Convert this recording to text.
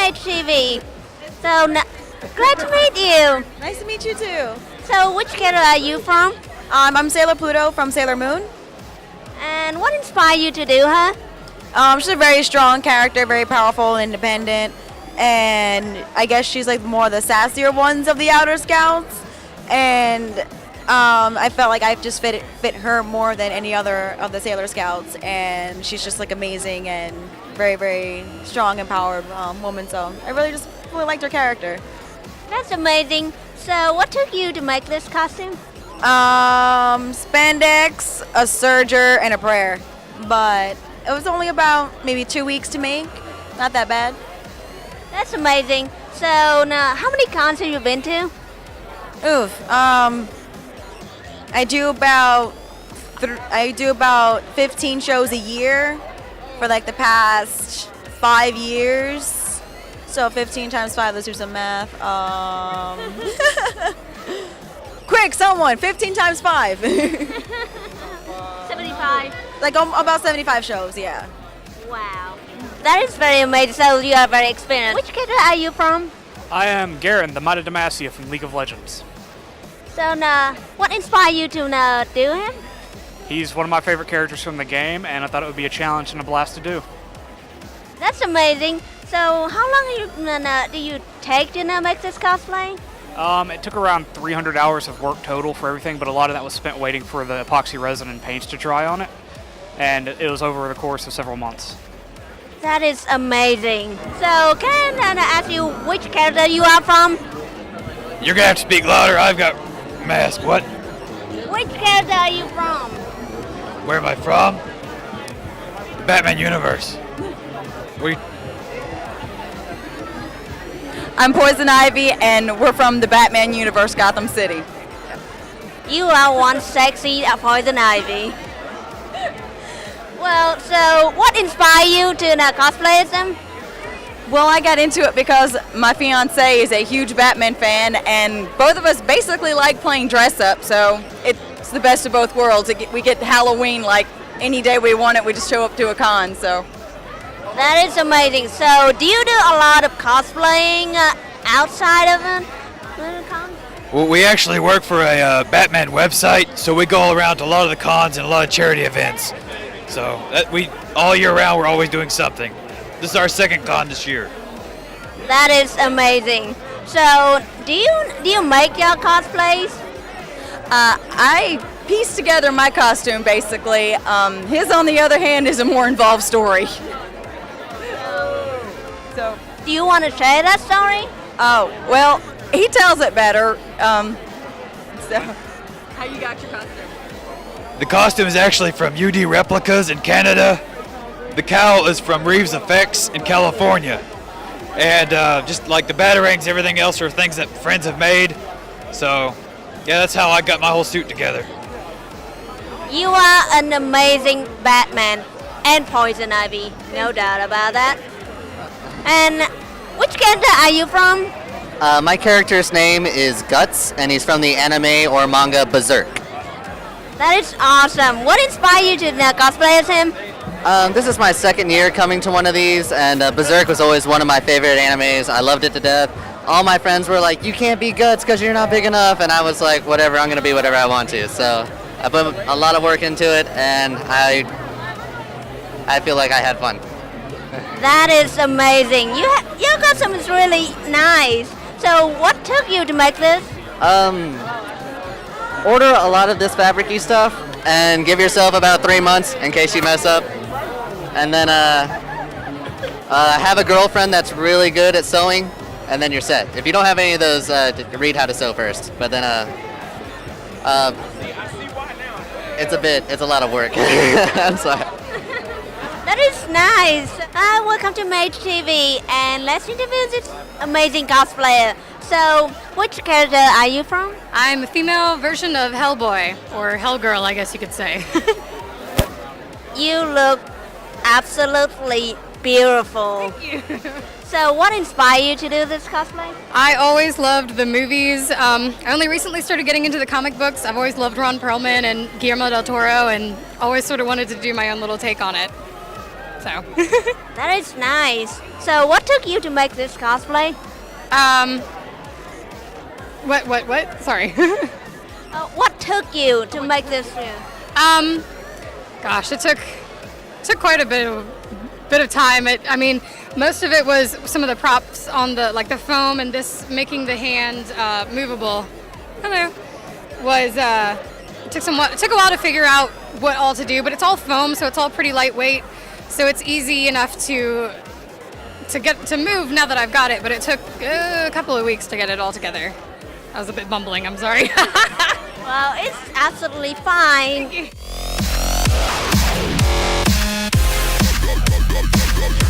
Mage TV. So, glad to meet you. Nice to meet you too. So, which character are you from? I'm Sailor Pluto from Sailor Moon. And what inspired you to do her? She's a very strong character, very powerful, independent, and I guess she's like more the sassier ones of the Outer Scouts. And I felt like I just fit her more than any other of the Sailor Scouts, and she's just like amazing and very, very strong, empowered woman. So I really liked her character. That's amazing. So, what took you to make this costume? Spandex, a serger, and a prayer. But it was only about maybe 2 weeks to make. Not that bad. That's amazing. So, now, how many cons have you been to? Oof. I do about 15 shows a year for like the past 5 years. So 15 times 5, let's do some math. Quick, someone, 15 times 5. 75. Like about 75 shows, yeah. Wow. That is very amazing. So you are very experienced. Which character are you from? I am Garen, the Mighty Demacia from League of Legends. So what inspired you to do him? He's one of my favorite characters from the game, and I thought it would be a challenge and a blast to do. That's amazing. So how long do you take to make this cosplay? It took around 300 hours of work total for everything, but a lot of that was spent waiting for the epoxy resin and paints to dry on it, and it was over the course of several months. That is amazing. So can I ask you which character you are from? You're gonna have to speak louder. I've got mask. What? Which character are you from? Where am I from? The Batman universe. I'm Poison Ivy, and we're from the Batman universe, Gotham City. You are one sexy Poison Ivy. Well, so what inspired you to cosplay as them? Well, I got into it because my fiance is a huge Batman fan, and both of us basically like playing dress up, so it's the best of both worlds. We get Halloween like any day we want it, we just show up to a con, so. That is amazing. So do you do a lot of cosplaying outside of a con? Well, we actually work for a Batman website, so we go around to a lot of the cons and a lot of charity events. So all year round, we're always doing something. This is our second con this year. That is amazing. So do you make your cosplays? I pieced together my costume basically. His, on the other hand, is a more involved story. So. Do you want to share that story? Oh, well, he tells it better. So, how you got your costume? The costume is actually from UD Replicas in Canada. The cowl is from Reeves Effects in California. And just like the batarangs, everything else are things that friends have made. So, yeah, that's how I got my whole suit together. You are an amazing Batman and Poison Ivy, no doubt about that. And which character are you from? My character's name is Guts, and he's from the anime or manga Berserk. That is awesome. What inspired you to cosplay as him? This is my second year coming to one of these, and Berserk was always one of my favorite animes. I loved it to death. All my friends were like, you can't be Guts because you're not big enough, and I was like, whatever, I'm going to be whatever I want to. So I put a lot of work into it, and I feel like I had fun. That is amazing. Your costume is really nice. So what took you to make this? Order a lot of this fabric-y stuff and give yourself about 3 months in case you mess up. And then have a girlfriend that's really good at sewing, and then you're set. If you don't have any of those, read how to sew first. But then it's a lot of work. I'm sorry. That is nice. Welcome to Mage TV, and let's interview this amazing cosplayer. So, which character are you from? I'm a female version of Hellboy, or Hellgirl, I guess you could say. You look absolutely beautiful. Thank you. So, what inspired you to do this cosplay? I always loved the movies. I only recently started getting into the comic books. I've always loved Ron Perlman and Guillermo del Toro, and always sort of wanted to do my own little take on it. So, That is nice. So, what took you to make this cosplay? what? Sorry. What took you to make this? Gosh, it took quite a bit of time. I mean, most of it was some of the props on the foam and this making the hand movable. Hello. It took a while to figure out what all to do, but it's all foam, so it's all pretty lightweight. So it's easy enough to get to move now that I've got it. But it took a couple of weeks to get it all together. I was a bit bumbling. I'm sorry. Well, it's absolutely fine. Thank you.